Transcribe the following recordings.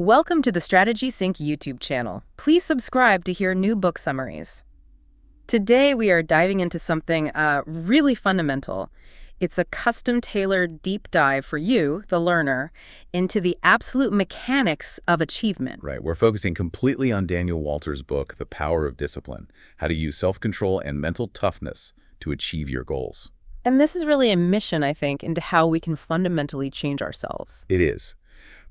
Welcome to the Strategy Sync YouTube channel. Please subscribe to hear new book summaries. Today we are diving into something really fundamental. It's a custom-tailored deep dive for you, the learner, into the absolute mechanics of achievement. Right. We're focusing completely on Daniel Walter's book, The Power of Discipline, how to use self-control and mental toughness to achieve your goals. And this is really a mission, I think, into how we can fundamentally change ourselves. It is.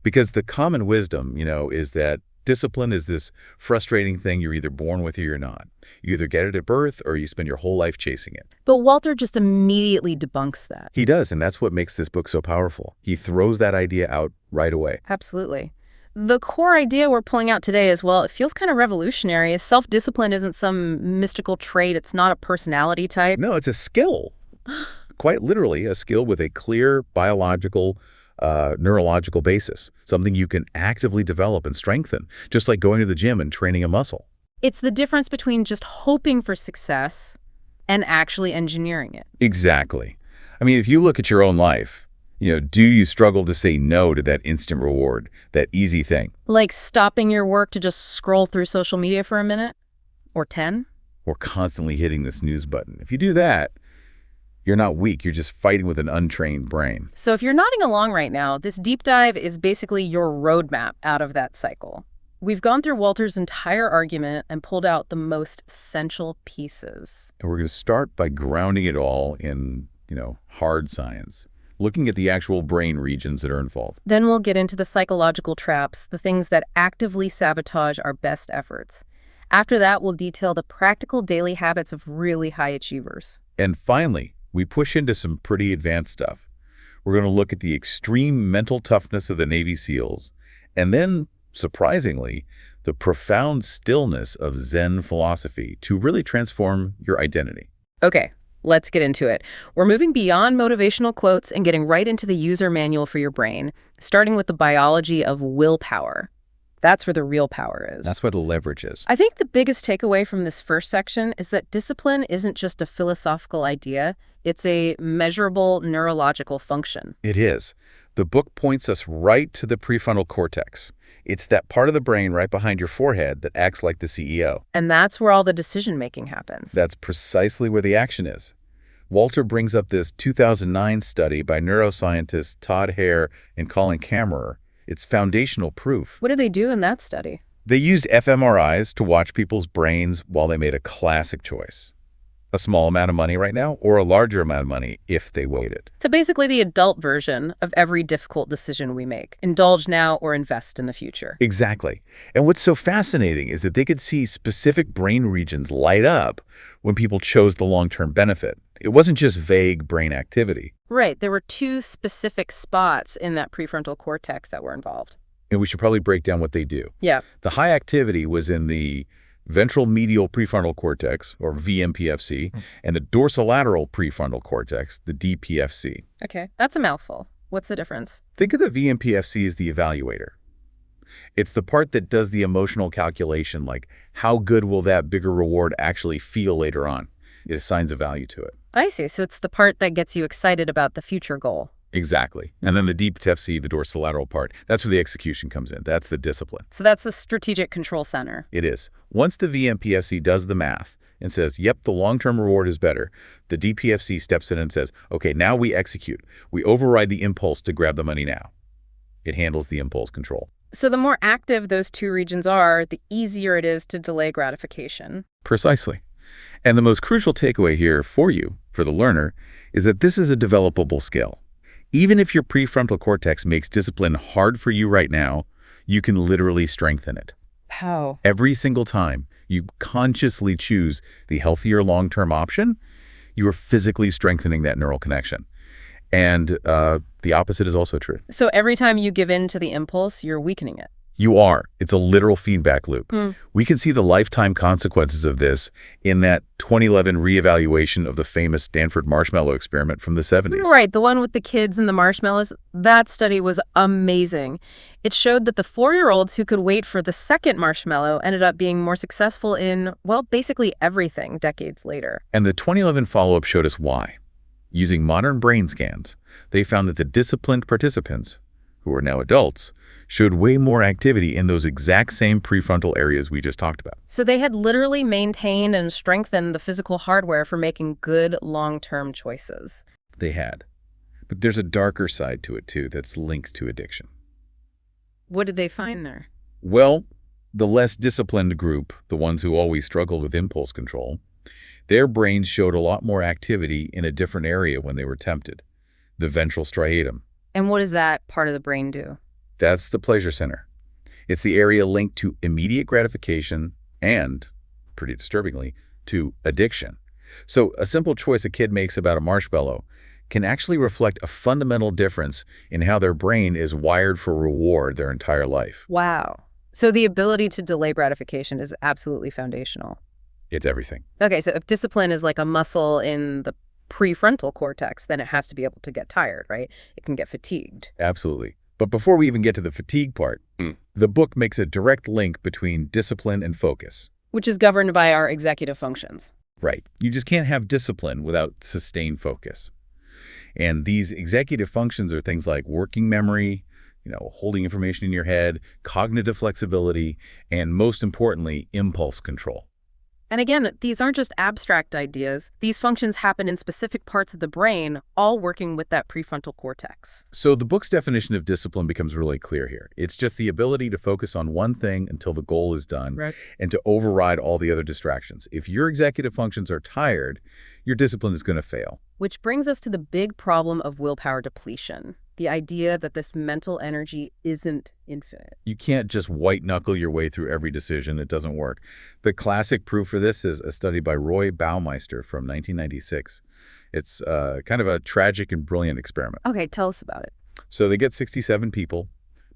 Because the common wisdom, is that discipline is this frustrating thing you're either born with or you're not. You either get it at birth or you spend your whole life chasing it. But Walter just immediately debunks that. He does, and that's what makes this book so powerful. He throws that idea out right away. Absolutely. The core idea we're pulling out today as well, it feels kind of revolutionary, is self-discipline isn't some mystical trait. It's not a personality type. No, it's a skill. Quite literally, a skill with a clear biological neurological basis, something you can actively develop and strengthen, just like going to the gym and training a muscle. It's the difference between just hoping for success and actually engineering it. Exactly. I mean, if you look at your own life, do you struggle to say no to that instant reward, that easy thing? Like stopping your work to just scroll through social media for a minute? Or 10? Or constantly hitting the snooze button. If you do that, you're not weak, you're just fighting with an untrained brain. So if you're nodding along right now, this deep dive is basically your roadmap out of that cycle. We've gone through Walter's entire argument and pulled out the most essential pieces. And we're going to start by grounding it all in, hard science, looking at the actual brain regions that are involved. Then we'll get into the psychological traps, the things that actively sabotage our best efforts. After that, we'll detail the practical daily habits of really high achievers. And finally, we push into some pretty advanced stuff. We're going to look at the extreme mental toughness of the Navy SEALs, and then, surprisingly, the profound stillness of Zen philosophy to really transform your identity. Okay, let's get into it. We're moving beyond motivational quotes and getting right into the user manual for your brain, starting with the biology of willpower. That's where the real power is. That's where the leverage is. I think the biggest takeaway from this first section is that discipline isn't just a philosophical idea. It's a measurable neurological function. It is. The book points us right to the prefrontal cortex. It's that part of the brain right behind your forehead that acts like the CEO. And that's where all the decision-making happens. That's precisely where the action is. Walter brings up this 2009 study by neuroscientists Todd Hare and Colin Kammerer. It's foundational proof. What did they do in that study? They used fMRIs to watch people's brains while they made a classic choice. A small amount of money right now, or a larger amount of money if they waited. So basically the adult version of every difficult decision we make. Indulge now or invest in the future. Exactly. And what's so fascinating is that they could see specific brain regions light up when people chose the long-term benefit. It wasn't just vague brain activity. Right. There were two specific spots in that prefrontal cortex that were involved. And we should probably break down what they do. Yeah. The high activity was in the ventral medial prefrontal cortex, or VMPFC, and the dorsolateral prefrontal cortex, the DPFC. Okay, that's a mouthful. What's the difference? Think of the VMPFC as the evaluator. It's the part that does the emotional calculation, like how good will that bigger reward actually feel later on? It assigns a value to it. I see. So it's the part that gets you excited about the future goal. Exactly. And then the DPFC, the dorsolateral part, that's where the execution comes in. That's the discipline. So that's the strategic control center. It is. Once the VMPFC does the math and says, yep, the long-term reward is better, the DPFC steps in and says, okay, now we execute. We override the impulse to grab the money now. It handles the impulse control. So the more active those two regions are, the easier it is to delay gratification. Precisely. And the most crucial takeaway here for you, for the learner, is that this is a developable skill. Even if your prefrontal cortex makes discipline hard for you right now, you can literally strengthen it. How? Every single time you consciously choose the healthier long-term option, you are physically strengthening that neural connection. And the opposite is also true. So every time you give in to the impulse, you're weakening it. You are. It's a literal feedback loop. We can see the lifetime consequences of this in that 2011 reevaluation of the famous Stanford marshmallow experiment from the 70s. Right, the one with the kids and the marshmallows. That study was amazing. It showed that the 4-year-olds who could wait for the second marshmallow ended up being more successful in, well, basically everything decades later. And the 2011 follow-up showed us why. Using modern brain scans, they found that the disciplined participants, they had a 30% who are now adults, showed way more activity in those exact same prefrontal areas we just talked about. So they had literally maintained and strengthened the physical hardware for making good long-term choices. They had. But there's a darker side to it, too, that's linked to addiction. What did they find there? Well, the less disciplined group, the ones who always struggled with impulse control, their brains showed a lot more activity in a different area when they were tempted, the ventral striatum. And what does that part of the brain do? That's the pleasure center. It's the area linked to immediate gratification and, pretty disturbingly, to addiction. So a simple choice a kid makes about a marshmallow can actually reflect a fundamental difference in how their brain is wired for reward their entire life. Wow. So the ability to delay gratification is absolutely foundational. It's everything. Okay, so if discipline is like a muscle in the prefrontal cortex, then it has to be able to get tired, right? It can get fatigued. Absolutely. But before we even get to the fatigue part, the book makes a direct link between discipline and focus. Which is governed by our executive functions. Right. You just can't have discipline without sustained focus. And these executive functions are things like working memory, holding information in your head, cognitive flexibility, and most importantly, impulse control. And again, these aren't just abstract ideas. These functions happen in specific parts of the brain, all working with that prefrontal cortex. So the book's definition of discipline becomes really clear here. It's just the ability to focus on one thing until the goal is done, right, and to override all the other distractions. If your executive functions are tired, your discipline is going to fail. Which brings us to the big problem of willpower depletion. The idea that this mental energy isn't infinite. You can't just white-knuckle your way through every decision. It doesn't work. The classic proof for this is a study by Roy Baumeister from 1996. It's kind of a tragic and brilliant experiment. Okay, tell us about it. So they get 67 people,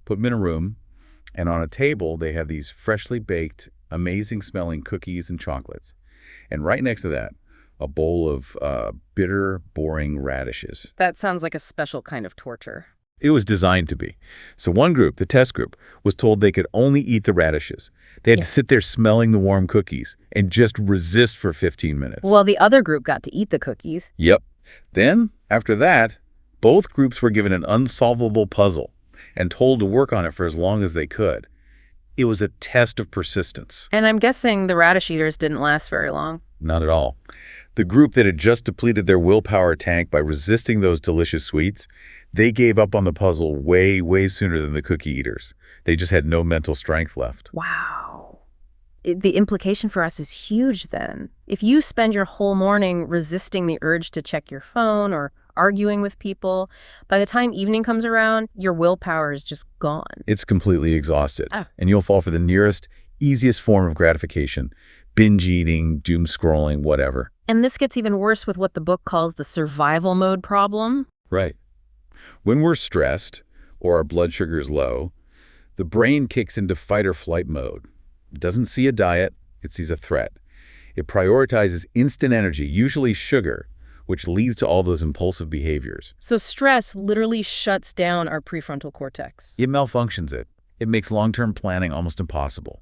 put them in a room, and on a table they have these freshly baked, amazing-smelling cookies and chocolates. And right next to that, a bowl of bitter, boring radishes. That sounds like a special kind of torture. It was designed to be. So one group, the test group, was told they could only eat the radishes. They had to sit there smelling the warm cookies and just resist for 15 minutes. Well, the other group got to eat the cookies. Yep. Then, after that, both groups were given an unsolvable puzzle and told to work on it for as long as they could. It was a test of persistence. And I'm guessing the radish eaters didn't last very long. Not at all. The group that had just depleted their willpower tank by resisting those delicious sweets, they gave up on the puzzle way, way sooner than the cookie eaters. They just had no mental strength left. Wow. The implication for us is huge then. If you spend your whole morning resisting the urge to check your phone or arguing with people, by the time evening comes around, your willpower is just gone. It's completely exhausted. And you'll fall for the nearest, easiest form of gratification. Binge eating, doom scrolling, whatever. And this gets even worse with what the book calls the survival mode problem. Right. When we're stressed or our blood sugar is low, the brain kicks into fight or flight mode. It doesn't see a diet, it sees a threat. It prioritizes instant energy, usually sugar, which leads to all those impulsive behaviors. So stress literally shuts down our prefrontal cortex. It malfunctions it. It makes long-term planning almost impossible.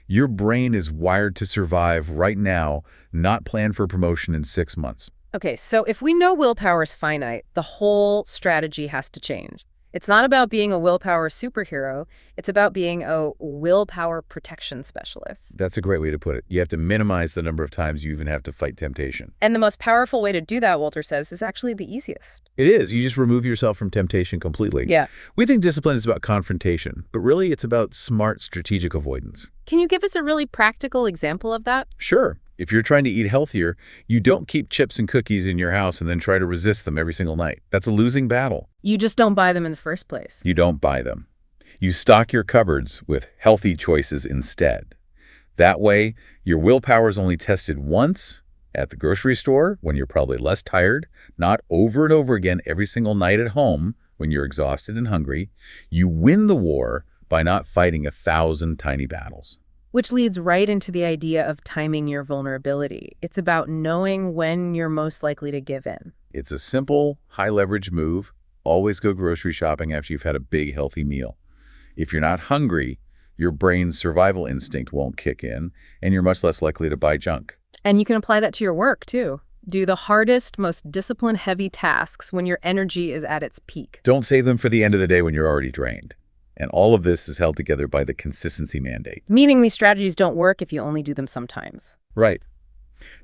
Your brain is wired to survive right now, not plan for promotion in 6 months. Okay, so if we know willpower is finite, the whole strategy has to change. It's not about being a willpower superhero. It's about being a willpower protection specialist. That's a great way to put it. You have to minimize the number of times you even have to fight temptation. And the most powerful way to do that, Walter says, is actually the easiest. It is. You just remove yourself from temptation completely. Yeah. We think discipline is about confrontation, but really it's about smart strategic avoidance. Can you give us a really practical example of that? Sure. If you're trying to eat healthier, you don't keep chips and cookies in your house and then try to resist them every single night. That's a losing battle. You just don't buy them in the first place. You don't buy them. You stock your cupboards with healthy choices instead. That way, your willpower is only tested once at the grocery store when you're probably less tired, not over and over again every single night at home when you're exhausted and hungry. You win the war by not fighting 1,000 tiny battles. Which leads right into the idea of timing your vulnerability. It's about knowing when you're most likely to give in. It's a simple, high-leverage move. Always go grocery shopping after you've had a big, healthy meal. If you're not hungry, your brain's survival instinct won't kick in, and you're much less likely to buy junk. And you can apply that to your work, too. Do the hardest, most discipline-heavy tasks when your energy is at its peak. Don't save them for the end of the day when you're already drained. And all of this is held together by the consistency mandate. Meaning these strategies don't work if you only do them sometimes. Right.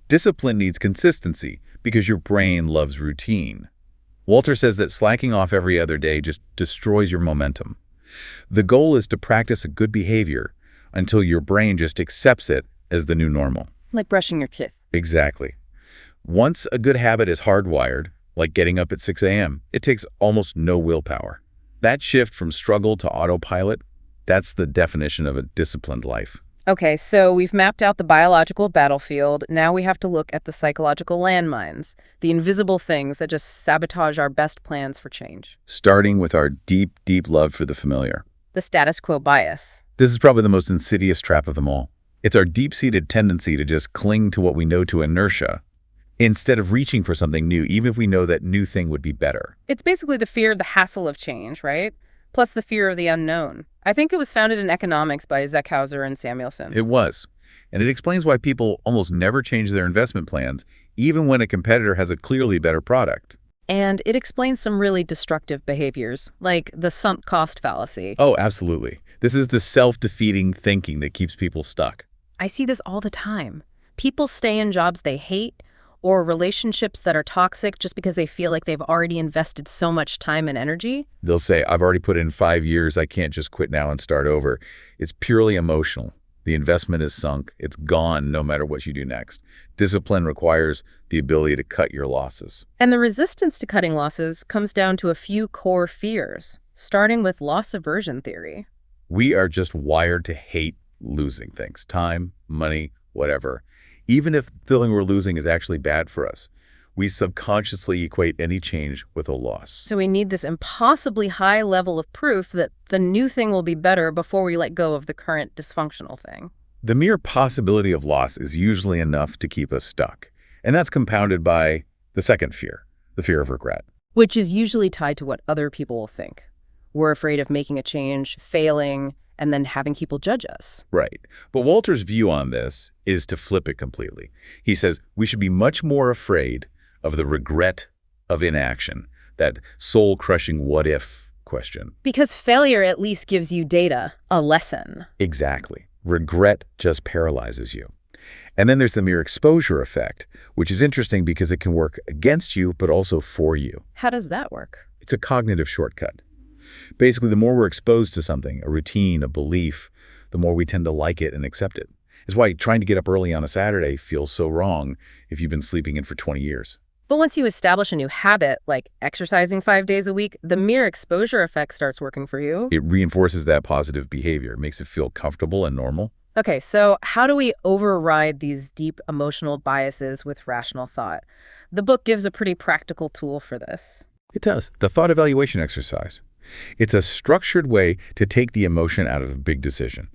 Discipline needs consistency because your brain loves routine. Walter says that slacking off every other day just destroys your momentum. The goal is to practice a good behavior until your brain just accepts it as the new normal. Like brushing your teeth. Exactly. Once a good habit is hardwired, like getting up at 6 a.m., it takes almost no willpower. That shift from struggle to autopilot, that's the definition of a disciplined life. Okay, so we've mapped out the biological battlefield. Now we have to look at the psychological landmines, the invisible things that just sabotage our best plans for change. Starting with our deep, deep love for the familiar. The status quo bias. This is probably the most insidious trap of them all. It's our deep-seated tendency to just cling to what we know to inertia, instead of reaching for something new, even if we know that new thing would be better. It's basically the fear of the hassle of change, right? Plus the fear of the unknown. I think it was founded in economics by Zeckhauser and Samuelson. It was. And it explains why people almost never change their investment plans, even when a competitor has a clearly better product. And it explains some really destructive behaviors, like the sunk cost fallacy. Oh, absolutely. This is the self-defeating thinking that keeps people stuck. I see this all the time. People stay in jobs they hate, or relationships that are toxic just because they feel like they've already invested so much time and energy. They'll say, I've already put in 5 years, I can't just quit now and start over. It's purely emotional. The investment is sunk. It's gone no matter what you do next. Discipline requires the ability to cut your losses. And the resistance to cutting losses comes down to a few core fears, starting with loss aversion theory. We are just wired to hate losing things. Time, money, whatever. Even if the feeling we're losing is actually bad for us, we subconsciously equate any change with a loss. So we need this impossibly high level of proof that the new thing will be better before we let go of the current dysfunctional thing. The mere possibility of loss is usually enough to keep us stuck. And that's compounded by the second fear, the fear of regret. Which is usually tied to what other people will think. We're afraid of making a change, failing, and then having people judge us. Right. But Walter's view on this is to flip it completely. He says we should be much more afraid of the regret of inaction, that soul-crushing what-if question. Because failure at least gives you data, a lesson. Exactly. Regret just paralyzes you. And then there's the mere exposure effect, which is interesting because it can work against you, but also for you. How does that work? It's a cognitive shortcut. Basically, the more we're exposed to something, a routine, a belief, the more we tend to like it and accept it. It's why trying to get up early on a Saturday feels so wrong if you've been sleeping in for 20 years. But once you establish a new habit, like exercising 5 days a week, the mere exposure effect starts working for you. It reinforces that positive behavior. It makes it feel comfortable and normal. Okay, so how do we override these deep emotional biases with rational thought? The book gives a pretty practical tool for this. It does. The thought evaluation exercise. It's a structured way to take the emotion out of a big decision.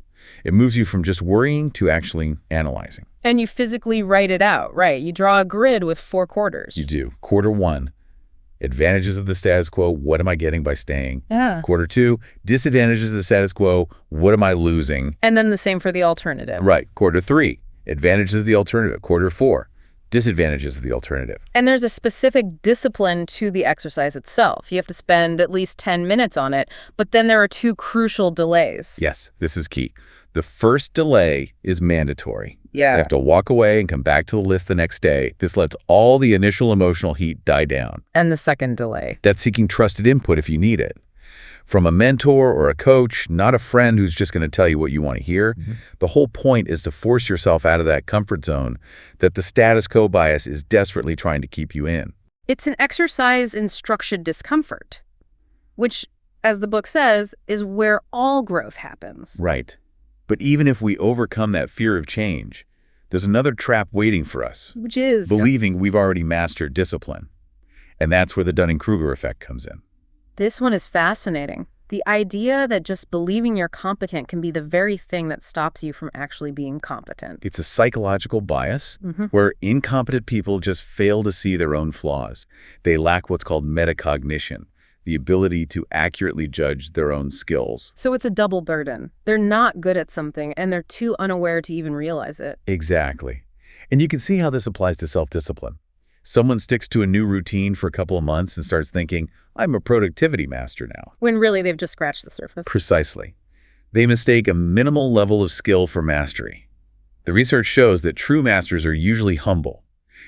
It moves you from just worrying to actually analyzing. And you physically write it out, right? You draw a grid with 4 quarters. You do. Quarter 1, advantages of the status quo. What am I getting by staying? Yeah. Quarter 2, disadvantages of the status quo. What am I losing? And then the same for the alternative. Right. Quarter 3, advantages of the alternative. Quarter 4, disadvantages of the alternative. And there's a specific discipline to the exercise itself. You have to spend at least 10 minutes on it, but then there are 2 crucial delays. Yes, this is key. The first delay is mandatory. Yeah. You have to walk away and come back to the list the next day. This lets all the initial emotional heat die down. And the second delay. That's seeking trusted input if you need it. From a mentor or a coach, not a friend who's just going to tell you what you want to hear. The whole point is to force yourself out of that comfort zone that the status quo bias is desperately trying to keep you in. It's an exercise in structured discomfort, which, as the book says, is where all growth happens. Right. But even if we overcome that fear of change, there's another trap waiting for us. Which is? Believing we've already mastered discipline. And that's where the Dunning-Kruger effect comes in. This one is fascinating. The idea that just believing you're competent can be the very thing that stops you from actually being competent. It's a psychological bias where incompetent people just fail to see their own flaws. They lack what's called metacognition, the ability to accurately judge their own skills. So it's a double burden. They're not good at something, and they're too unaware to even realize it. Exactly. And you can see how this applies to self-discipline. Someone sticks to a new routine for a couple of months and starts thinking, I'm a productivity master now. When really they've just scratched the surface. Precisely. They mistake a minimal level of skill for mastery. The research shows that true masters are usually humble,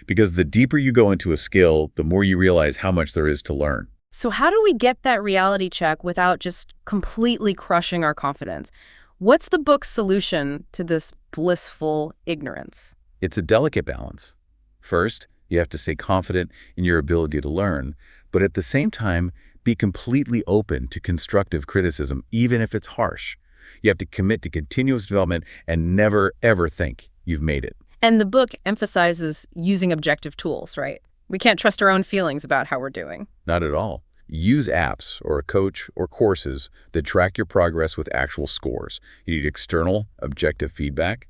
because the deeper you go into a skill, the more you realize how much there is to learn. So how do we get that reality check without just completely crushing our confidence? What's the book's solution to this blissful ignorance? It's a delicate balance. First, you have to stay confident in your ability to learn, but at the same time, be completely open to constructive criticism, even if it's harsh. You have to commit to continuous development and never, ever think you've made it. And the book emphasizes using objective tools, right? We can't trust our own feelings about how we're doing. Not at all. Use apps or a coach or courses that track your progress with actual scores. You need external, objective feedback.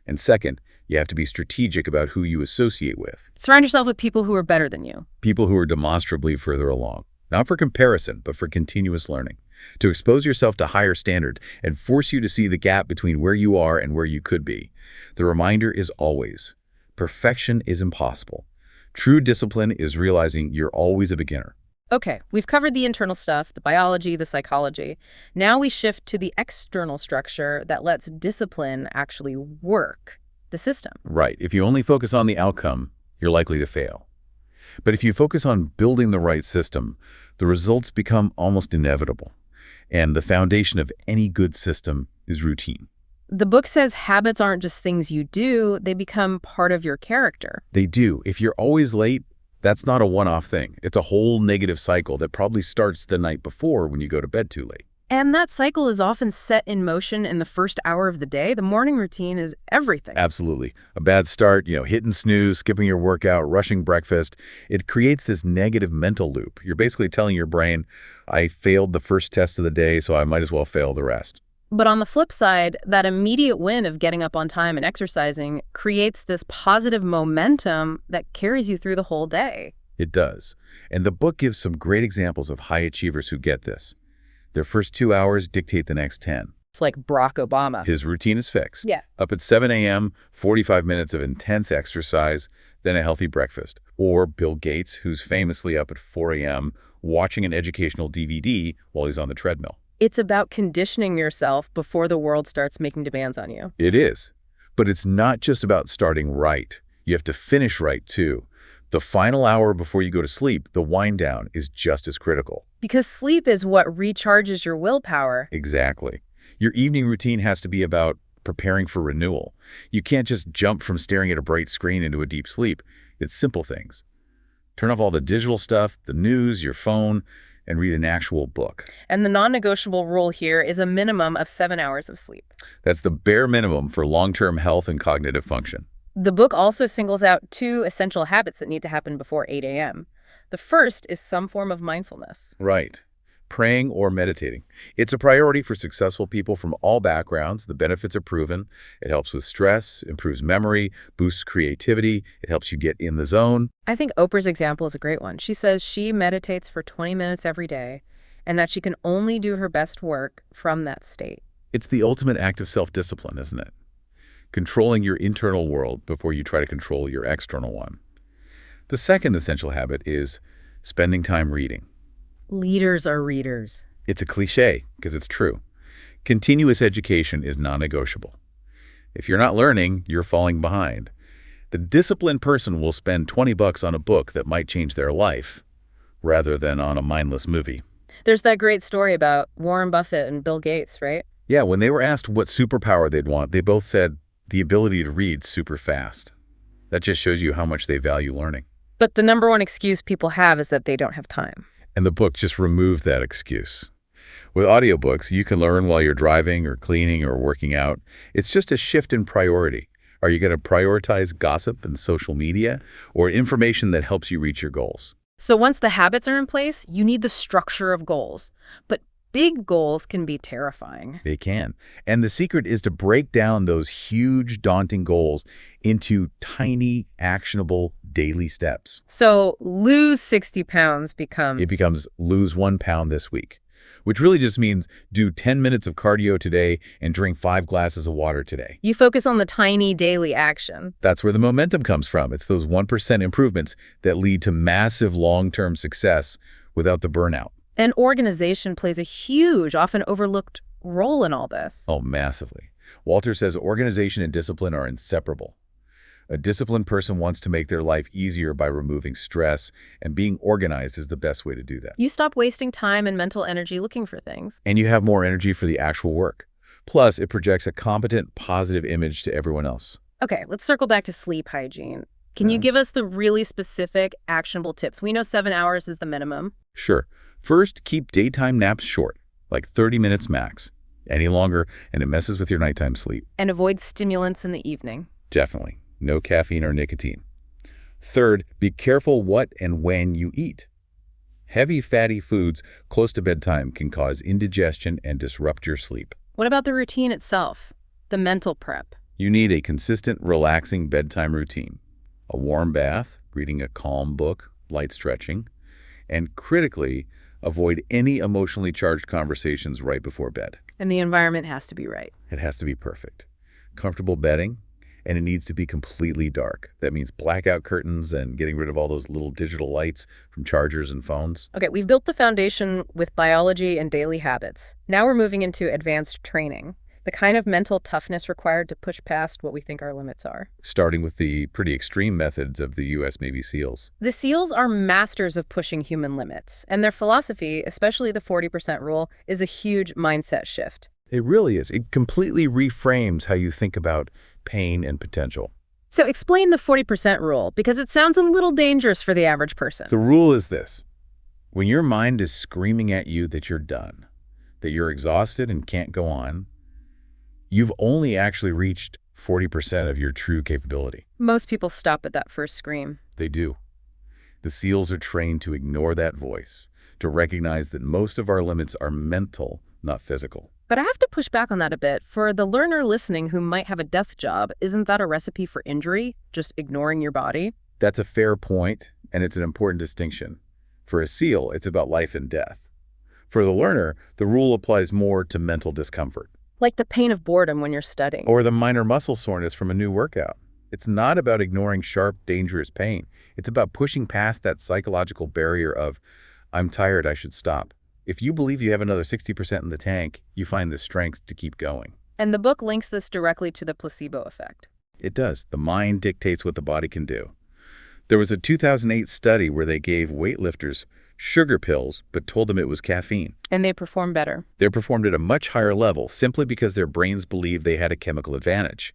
And second, you have to be strategic about who you associate with. Surround yourself with people who are better than you. People who are demonstrably further along. Not for comparison, but for continuous learning. To expose yourself to higher standards and force you to see the gap between where you are and where you could be. The reminder is always, perfection is impossible. True discipline is realizing you're always a beginner. Okay, we've covered the internal stuff, the biology, the psychology. Now we shift to the external structure that lets discipline actually work, the system. Right. If you only focus on the outcome, you're likely to fail. But if you focus on building the right system, the results become almost inevitable. And the foundation of any good system is routine. The book says habits aren't just things you do, they become part of your character. They do. If you're always late, that's not a one-off thing. It's a whole negative cycle that probably starts the night before when you go to bed too late. And that cycle is often set in motion in the first hour of the day. The morning routine is everything. Absolutely. A bad start, hitting snooze, skipping your workout, rushing breakfast, it creates this negative mental loop. You're basically telling your brain, I failed the first test of the day, so I might as well fail the rest. But on the flip side, that immediate win of getting up on time and exercising creates this positive momentum that carries you through the whole day. It does. And the book gives some great examples of high achievers who get this. Their first 2 hours dictate the next 10. It's like Barack Obama. His routine is fixed. Yeah. Up at 7 a.m., 45 minutes of intense exercise, then a healthy breakfast. Or Bill Gates, who's famously up at 4 a.m. watching an educational DVD while he's on the treadmill. It's about conditioning yourself before the world starts making demands on you. It is. But it's not just about starting right. You have to finish right, too. The final hour before you go to sleep, the wind down, is just as critical. Because sleep is what recharges your willpower. Exactly. Your evening routine has to be about preparing for renewal. You can't just jump from staring at a bright screen into a deep sleep. It's simple things. Turn off all the digital stuff, the news, your phone, and read an actual book. And the non-negotiable rule here is a minimum of 7 hours of sleep. That's the bare minimum for long-term health and cognitive function. The book also singles out 2 essential habits that need to happen before 8 a.m. The first is some form of mindfulness. Right. Praying or meditating. It's a priority for successful people from all backgrounds. The benefits are proven. It helps with stress, improves memory, boosts creativity. It helps you get in the zone. I think Oprah's example is a great one. She says she meditates for 20 minutes every day and that she can only do her best work from that state. It's the ultimate act of self-discipline, isn't it? Controlling your internal world before you try to control your external one. The second essential habit is spending time reading. Leaders are readers. It's a cliche because it's true. Continuous education is non-negotiable. If you're not learning, you're falling behind. The disciplined person will spend $20 on a book that might change their life rather than on a mindless movie. There's that great story about Warren Buffett and Bill Gates, right? Yeah, when they were asked what superpower they'd want, they both said the ability to read super fast. That just shows you how much they value learning. But the number one excuse people have is that they don't have time. And the book just removed that excuse. With audiobooks, you can learn while you're driving or cleaning or working out. It's just a shift in priority. Are you going to prioritize gossip and social media or information that helps you reach your goals? So once the habits are in place, you need the structure of goals. But big goals can be terrifying. They can. And the secret is to break down those huge, daunting goals into tiny, actionable daily steps. So lose 60 pounds becomes... It becomes lose 1 pound this week. which really just means do 10 minutes of cardio today and drink 5 glasses of water today. You focus on the tiny daily action. That's where the momentum comes from. It's those 1% improvements that lead to massive long-term success without the burnout. And organization plays a huge, often overlooked role in all this. Oh, massively. Walter says organization and discipline are inseparable. A disciplined person wants to make their life easier by removing stress, and being organized is the best way to do that. You stop wasting time and mental energy looking for things. And you have more energy for the actual work. Plus, it projects a competent, positive image to everyone else. Okay, let's circle back to sleep hygiene. Can you give us the really specific, actionable tips? We know 7 hours is the minimum. Sure. First, keep daytime naps short, like 30 minutes max. Any longer, and it messes with your nighttime sleep. And avoid stimulants in the evening. Definitely. No caffeine or nicotine. Third, be careful what and when you eat. Heavy, fatty foods close to bedtime can cause indigestion and disrupt your sleep. What about the routine itself? The mental prep? You need a consistent, relaxing bedtime routine. A warm bath, reading a calm book, light stretching, and critically, avoid any emotionally charged conversations right before bed. And the environment has to be right. It has to be perfect. Comfortable bedding, and it needs to be completely dark. That means blackout curtains and getting rid of all those little digital lights from chargers and phones. Okay, we've built the foundation with biology and daily habits. Now we're moving into advanced training, the kind of mental toughness required to push past what we think our limits are. Starting with the pretty extreme methods of the U.S. Navy SEALs. The SEALs are masters of pushing human limits, and their philosophy, especially the 40% rule, is a huge mindset shift. It really is. It completely reframes how you think about pain and potential. So explain the 40% rule, because it sounds a little dangerous for the average person. The rule is this. When your mind is screaming at you that you're done, that you're exhausted and can't go on, you've only actually reached 40% of your true capability. Most people stop at that first scream. They do. The SEALs are trained to ignore that voice, to recognize that most of our limits are mental, not physical. But I have to push back on that a bit. For the learner listening who might have a desk job, isn't that a recipe for injury? Just ignoring your body? That's a fair point, and it's an important distinction. For a SEAL, it's about life and death. For the learner, the rule applies more to mental discomfort. Like the pain of boredom when you're studying. Or the minor muscle soreness from a new workout. It's not about ignoring sharp, dangerous pain. It's about pushing past that psychological barrier of, I'm tired, I should stop. If you believe you have another 60% in the tank, you find the strength to keep going. And the book links this directly to the placebo effect. It does. The mind dictates what the body can do. There was a 2008 study where they gave weightlifters sugar pills, but told them it was caffeine. And they perform better. They performed at a much higher level simply because their brains believed they had a chemical advantage.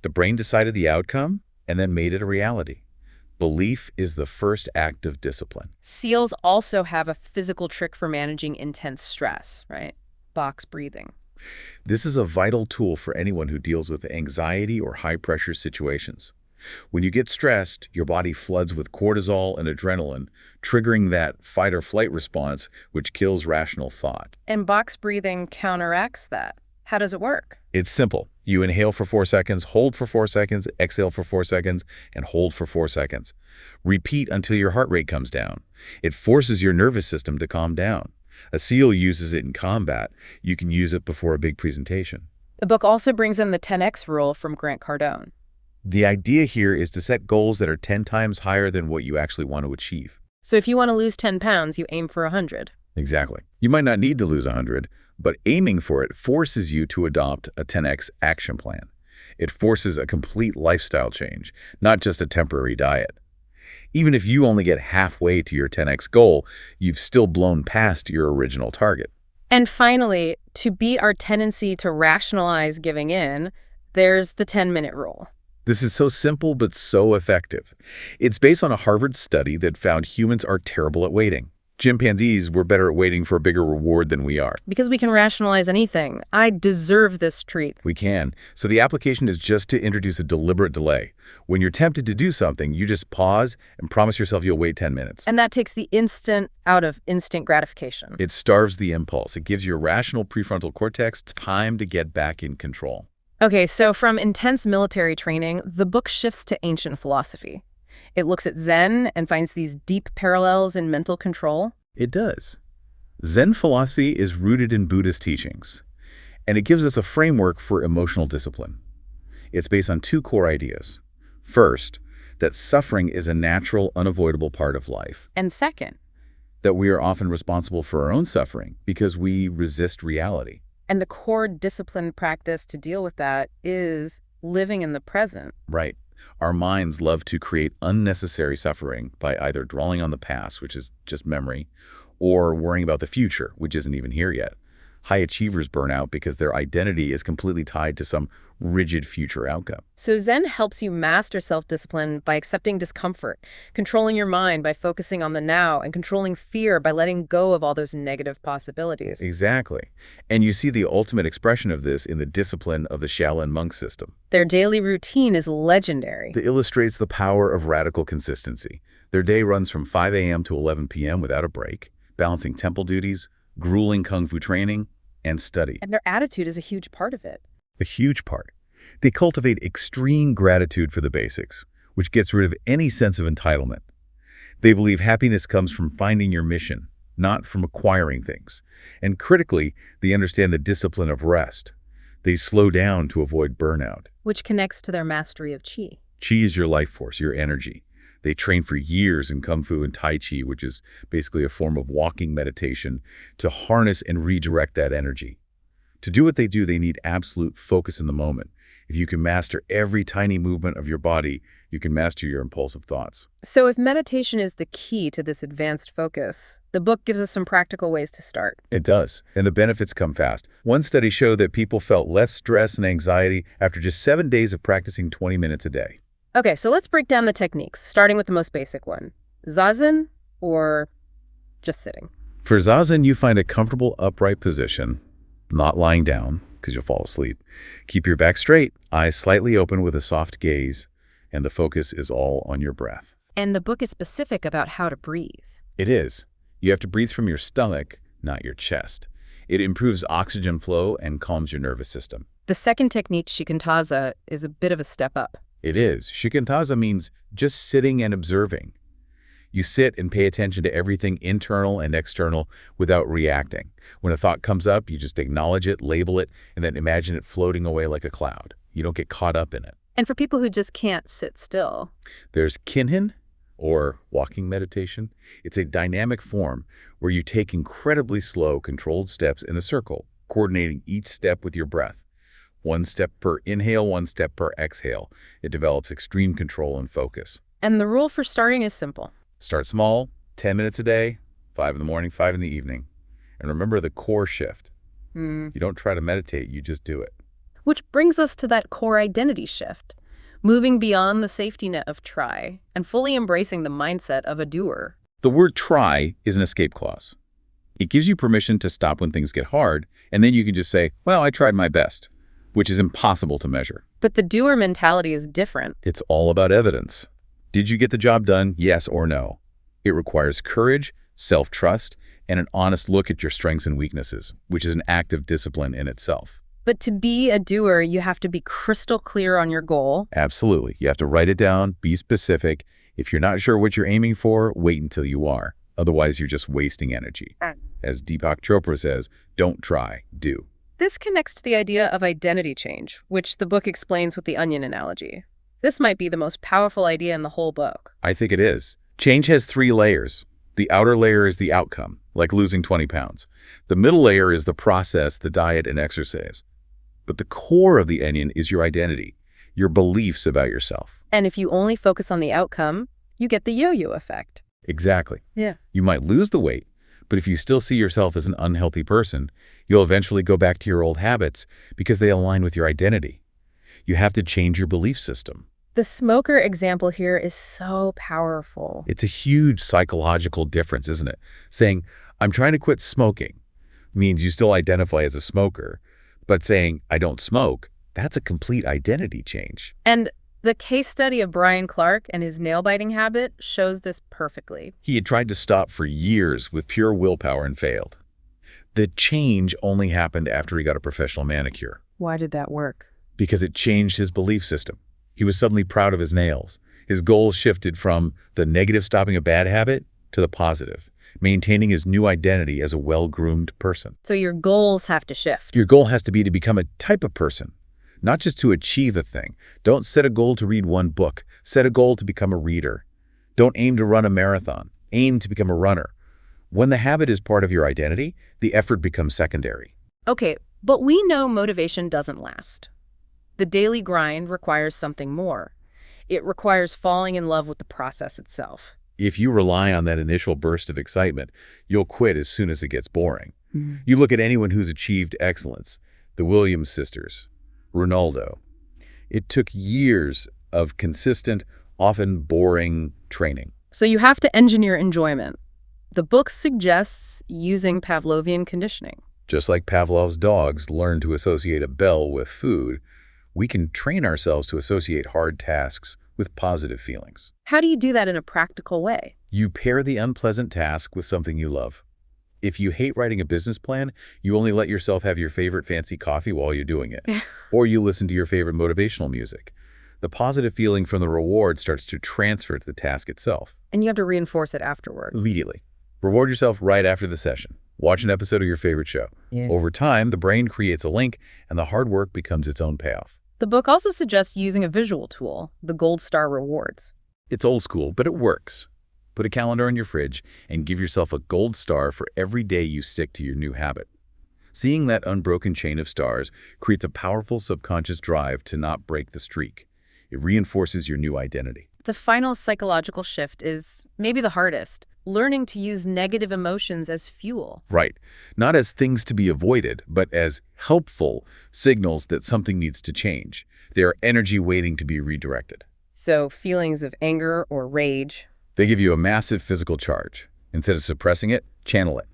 The brain decided the outcome and then made it a reality. Belief is the first act of discipline. SEALs also have a physical trick for managing intense stress, right? Box breathing. This is a vital tool for anyone who deals with anxiety or high-pressure situations. When you get stressed, your body floods with cortisol and adrenaline, triggering that fight-or-flight response, which kills rational thought. And box breathing counteracts that. How does it work? It's simple. You inhale for 4 seconds, hold for 4 seconds, exhale for 4 seconds, and hold for 4 seconds. Repeat until your heart rate comes down. It forces your nervous system to calm down. A SEAL uses it in combat. You can use it before a big presentation. The book also brings in the 10x rule from Grant Cardone. The idea here is to set goals that are 10 times higher than what you actually want to achieve. So if you want to lose 10 pounds, you aim for 100. Exactly. You might not need to lose 100, but aiming for it forces you to adopt a 10x action plan. It forces a complete lifestyle change, not just a temporary diet. Even if you only get halfway to your 10x goal, you've still blown past your original target. And finally, to beat our tendency to rationalize giving in, there's the 10-minute rule. This is so simple but so effective. It's based on a Harvard study that found humans are terrible at waiting. Chimpanzees were better at waiting for a bigger reward than we are. Because we can rationalize anything. I deserve this treat. We can. So the application is just to introduce a deliberate delay. When you're tempted to do something, you just pause and promise yourself you'll wait 10 minutes. And that takes the instant out of instant gratification. It starves the impulse. It gives your rational prefrontal cortex time to get back in control. Okay, so from intense military training, the book shifts to ancient philosophy. It looks at Zen and finds these deep parallels in mental control. It does. Zen philosophy is rooted in Buddhist teachings, and it gives us a framework for emotional discipline. It's based on two core ideas. First, that suffering is a natural, unavoidable part of life. And second, That we are often responsible for our own suffering because we resist reality. and the core discipline practice to deal with that is living in the present. Right. Our minds love to create unnecessary suffering by either dwelling on the past, which is just memory, or worrying about the future, which isn't even here yet. High achievers burn out because their identity is completely tied to some rigid future outcome. So Zen helps you master self-discipline by accepting discomfort, controlling your mind by focusing on the now, and controlling fear by letting go of all those negative possibilities. Exactly. And you see the ultimate expression of this in the discipline of the Shaolin monk system. Their daily routine is legendary. That illustrates the power of radical consistency. Their day runs from 5 a.m. to 11 p.m. without a break, balancing temple duties, grueling kung fu training, and study. And their attitude is a huge part of it. A huge part. They cultivate extreme gratitude for the basics, which gets rid of any sense of entitlement. They believe happiness comes from finding your mission, not from acquiring things. And critically, they understand the discipline of rest. They slow down to avoid burnout. Which connects to their mastery of qi. Qi is your life force, your energy. They train for years in Kung Fu and Tai Chi, which is basically a form of walking meditation, to harness and redirect that energy. To do what they do, they need absolute focus in the moment. If you can master every tiny movement of your body, you can master your impulsive thoughts. So if meditation is the key to this advanced focus, the book gives us some practical ways to start. It does, and the benefits come fast. One study showed that people felt less stress and anxiety after just 7 days of practicing 20 minutes a day. Okay, so let's break down the techniques, starting with the most basic one. Zazen or just sitting? For Zazen, you find a comfortable upright position, not lying down, because you'll fall asleep. Keep your back straight, eyes slightly open with a soft gaze, and the focus is all on your breath. And the book is specific about how to breathe. It is. You have to breathe from your stomach, not your chest. It improves oxygen flow and calms your nervous system. The second technique, shikantaza, is a bit of a step up. It is. Shikantaza means just sitting and observing. You sit and pay attention to everything internal and external without reacting. When a thought comes up, you just acknowledge it, label it, and then imagine it floating away like a cloud. You don't get caught up in it. And for people who just can't sit still, There's kinhin, or walking meditation. It's a dynamic form where you take incredibly slow, controlled steps in a circle, coordinating each step with your breath. 1 step per inhale, 1 step per exhale. It develops extreme control and focus. and the rule for starting is simple. Start small, 10 minutes a day, 5 in the morning, 5 in the evening. And remember the core shift. You don't try to meditate, you just do it. Which brings us to that core identity shift, moving beyond the safety net of try and fully embracing the mindset of a doer. The word try is an escape clause. It gives you permission to stop when things get hard, and then you can just say, well, I tried my best, which is impossible to measure. But the doer mentality is different. It's all about evidence. Did you get the job done, yes or no? It requires courage, self-trust, and an honest look at your strengths and weaknesses, which is an act of discipline in itself. But to be a doer, you have to be crystal clear on your goal. Absolutely. You have to write it down, be specific. If you're not sure what you're aiming for, wait until you are. Otherwise, you're just wasting energy. As Deepak Chopra says, don't try, do. This connects to the idea of identity change, which the book explains with the onion analogy. This might be the most powerful idea in the whole book. I think it is. Change has 3 layers. The outer layer is the outcome, like losing 20 pounds. The middle layer is the process, the diet and exercise. But the core of the onion is your identity, your beliefs about yourself. And if you only focus on the outcome, you get the yo-yo effect. Exactly. Yeah. You might lose the weight, but if you still see yourself as an unhealthy person, you'll eventually go back to your old habits because they align with your identity. You have to change your belief system. The smoker example here is so powerful. It's a huge psychological difference, isn't it? Saying, I'm trying to quit smoking means you still identify as a smoker, but saying, I don't smoke, that's a complete identity change. And the case study of Brian Clark and his nail-biting habit shows this perfectly. He had tried to stop for years with pure willpower and failed. The change only happened after he got a professional manicure. Why did that work? Because it changed his belief system. He was suddenly proud of his nails. His goals shifted from the negative stopping a bad habit to the positive, maintaining his new identity as a well-groomed person. So your goals have to shift. Your goal has to be to become a type of person, not just to achieve a thing. Don't set a goal to read one book. Set a goal to become a reader. Don't aim to run a marathon. Aim to become a runner. When the habit is part of your identity, the effort becomes secondary. Okay, but we know motivation doesn't last. The daily grind requires something more. It requires falling in love with the process itself. If you rely on that initial burst of excitement, you'll quit as soon as it gets boring. You look at anyone who's achieved excellence, the Williams sisters, Ronaldo. It took years of consistent, often boring training. So you have to engineer enjoyment. The book suggests using Pavlovian conditioning. Just like Pavlov's dogs learn to associate a bell with food, we can train ourselves to associate hard tasks with positive feelings. How do you do that in a practical way? You pair the unpleasant task with something you love. If you hate writing a business plan, you only let yourself have your favorite fancy coffee while you're doing it. Or you listen to your favorite motivational music. The positive feeling from the reward starts to transfer to the task itself. And you have to reinforce it afterward. Immediately. Reward yourself right after the session. Watch an episode of your favorite show. Over time, the brain creates a link, and the hard work becomes its own payoff. The book also suggests using a visual tool, the Gold Star Rewards. It's old school, but it works. Put a calendar on your fridge and give yourself a gold star for every day you stick to your new habit. Seeing that unbroken chain of stars creates a powerful subconscious drive to not break the streak. It reinforces your new identity. The final psychological shift is maybe the hardest, learning to use negative emotions as fuel. Right. Not as things to be avoided, but as helpful signals that something needs to change. They are energy waiting to be redirected. So feelings of anger or rage. They give you a massive physical charge. Instead of suppressing it, channel it.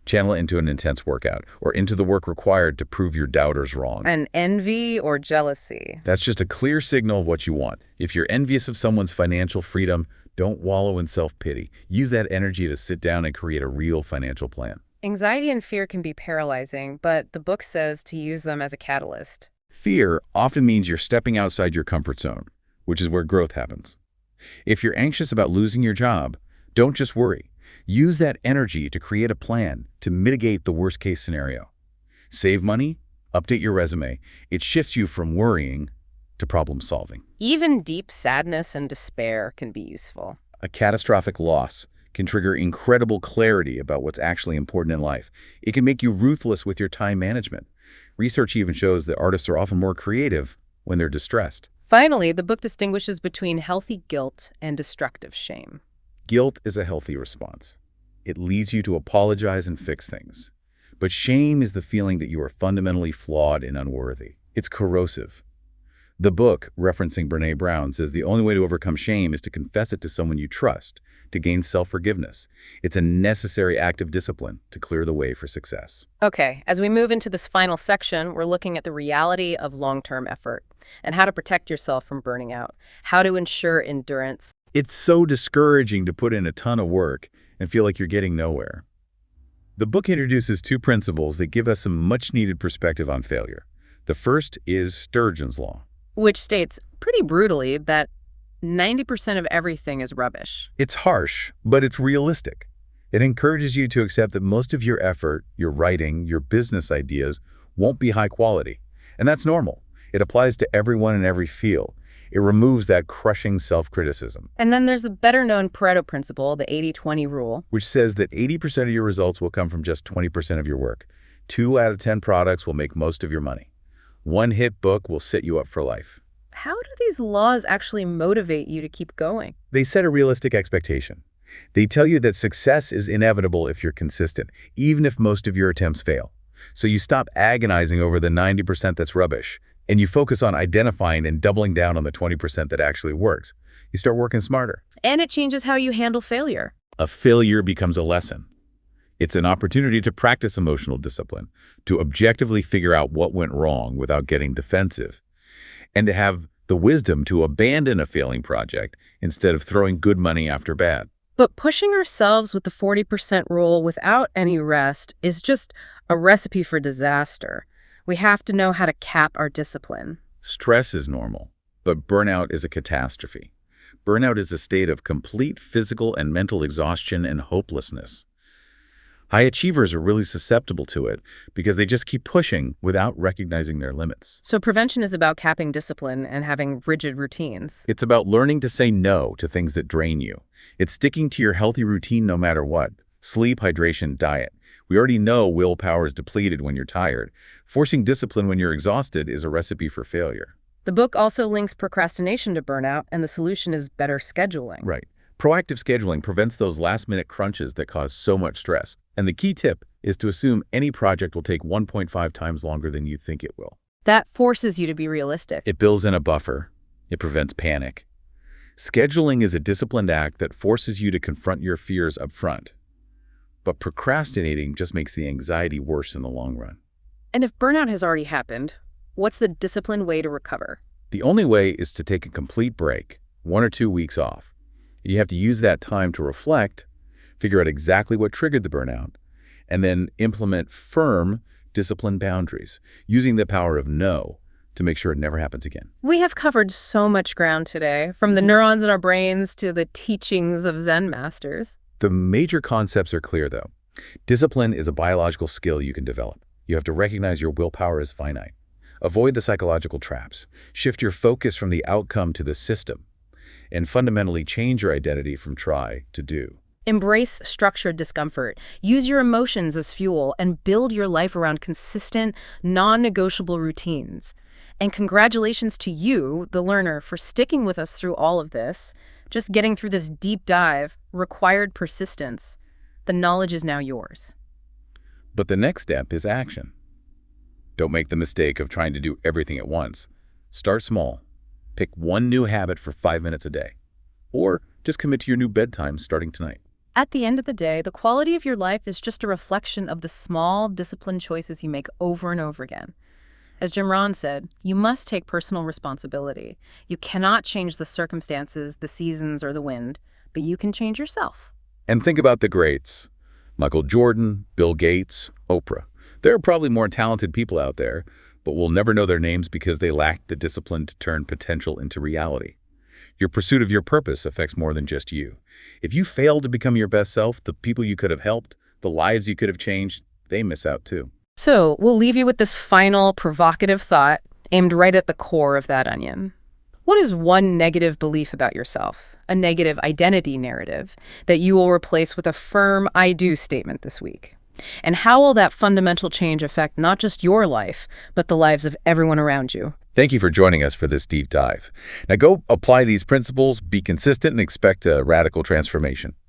Channel it into an intense workout or into the work required to prove your doubters wrong. And envy or jealousy. That's just a clear signal of what you want. If you're envious of someone's financial freedom, don't wallow in self-pity. Use that energy to sit down and create a real financial plan. Anxiety and fear can be paralyzing, but the book says to use them as a catalyst. Fear often means you're stepping outside your comfort zone, which is where growth happens. If you're anxious about losing your job, don't just worry. Use that energy to create a plan to mitigate the worst-case scenario. Save money, update your resume. It shifts you from worrying to problem solving. Even deep sadness and despair can be useful. A catastrophic loss can trigger incredible clarity about what's actually important in life. It can make you ruthless with your time management. Research even shows that artists are often more creative when they're distressed. Finally, the book distinguishes between healthy guilt and destructive shame. Guilt is a healthy response. It leads you to apologize and fix things. But shame is the feeling that you are fundamentally flawed and unworthy. It's corrosive. The book, referencing Brené Brown, says the only way to overcome shame is to confess it to someone you trust, to gain self-forgiveness. It's a necessary act of discipline to clear the way for success. Okay, as we move into this final section, we're looking at the reality of long-term effort and how to protect yourself from burning out, how to ensure endurance. It's so discouraging to put in a ton of work and feel like you're getting nowhere. The book introduces two principles that give us some much-needed perspective on failure. The first is Sturgeon's Law, Which states pretty brutally that 90% of everything is rubbish. It's harsh, but it's realistic. It encourages you to accept that most of your effort, your writing, your business ideas won't be high quality. And that's normal. It applies to everyone in every field. It removes that crushing self-criticism. And then there's the better-known Pareto principle, the 80-20 rule. Which says that 80% of your results will come from just 20% of your work. 2 out of 10 products will make most of your money. 1 hit book will set you up for life. How do these laws actually motivate you to keep going? They set a realistic expectation. They tell you that success is inevitable if you're consistent, even if most of your attempts fail. So you stop agonizing over the 90% that's rubbish, and you focus on identifying and doubling down on the 20% that actually works. You start working smarter. And it changes how you handle failure. A failure becomes a lesson. It's an opportunity to practice emotional discipline, to objectively figure out what went wrong without getting defensive, and to have the wisdom to abandon a failing project instead of throwing good money after bad. But pushing ourselves with the 40% rule without any rest is just a recipe for disaster. We have to know how to cap our discipline. Stress is normal, but burnout is a catastrophe. Burnout is a state of complete physical and mental exhaustion and hopelessness. High achievers are really susceptible to it because they just keep pushing without recognizing their limits. So prevention is about capping discipline and having rigid routines. It's about learning to say no to things that drain you. It's sticking to your healthy routine no matter what. Sleep, hydration, diet. We already know willpower is depleted when you're tired. Forcing discipline when you're exhausted is a recipe for failure. The book also links procrastination to burnout, and the solution is better scheduling. Right. Proactive scheduling prevents those last-minute crunches that cause so much stress. And the key tip is to assume any project will take 1.5 times longer than you think it will. That forces you to be realistic. It builds in a buffer. It prevents panic. Scheduling is a disciplined act that forces you to confront your fears up front. But procrastinating just makes the anxiety worse in the long run. And if burnout has already happened, what's the disciplined way to recover? The only way is to take a complete break, 1 or 2 weeks off. You have to use that time to reflect, figure out exactly what triggered the burnout, and then implement firm, disciplined boundaries, using the power of no to make sure it never happens again. We have covered so much ground today, from the neurons in our brains to the teachings of Zen masters. The major concepts are clear, though. Discipline is a biological skill you can develop. You have to recognize your willpower is finite. Avoid the psychological traps. Shift your focus from the outcome to the system. And fundamentally change your identity from try to do. Embrace structured discomfort. Use your emotions as fuel and build your life around consistent, non-negotiable routines. And congratulations to you, the learner, for sticking with us through all of this. Just getting through this deep dive required persistence. The knowledge is now yours. But the next step is action. Don't make the mistake of trying to do everything at once. Start small. Pick one new habit for 5 minutes a day. Or just commit to your new bedtime starting tonight. At the end of the day, the quality of your life is just a reflection of the small, disciplined choices you make over and over again. As Jim Rohn said, you must take personal responsibility. You cannot change the circumstances, the seasons, or the wind, but you can change yourself. And think about the greats. Michael Jordan, Bill Gates, Oprah. There are probably more talented people out there, but we'll never know their names because they lack the discipline to turn potential into reality. Your pursuit of your purpose affects more than just you. If you fail to become your best self, the people you could have helped, the lives you could have changed, they miss out too. So we'll leave you with this final provocative thought aimed right at the core of that onion. What is one negative belief about yourself, a negative identity narrative, that you will replace with a firm I do statement this week? And how will that fundamental change affect not just your life, but the lives of everyone around you? Thank you for joining us for this deep dive. Now go apply these principles, be consistent, and expect a radical transformation.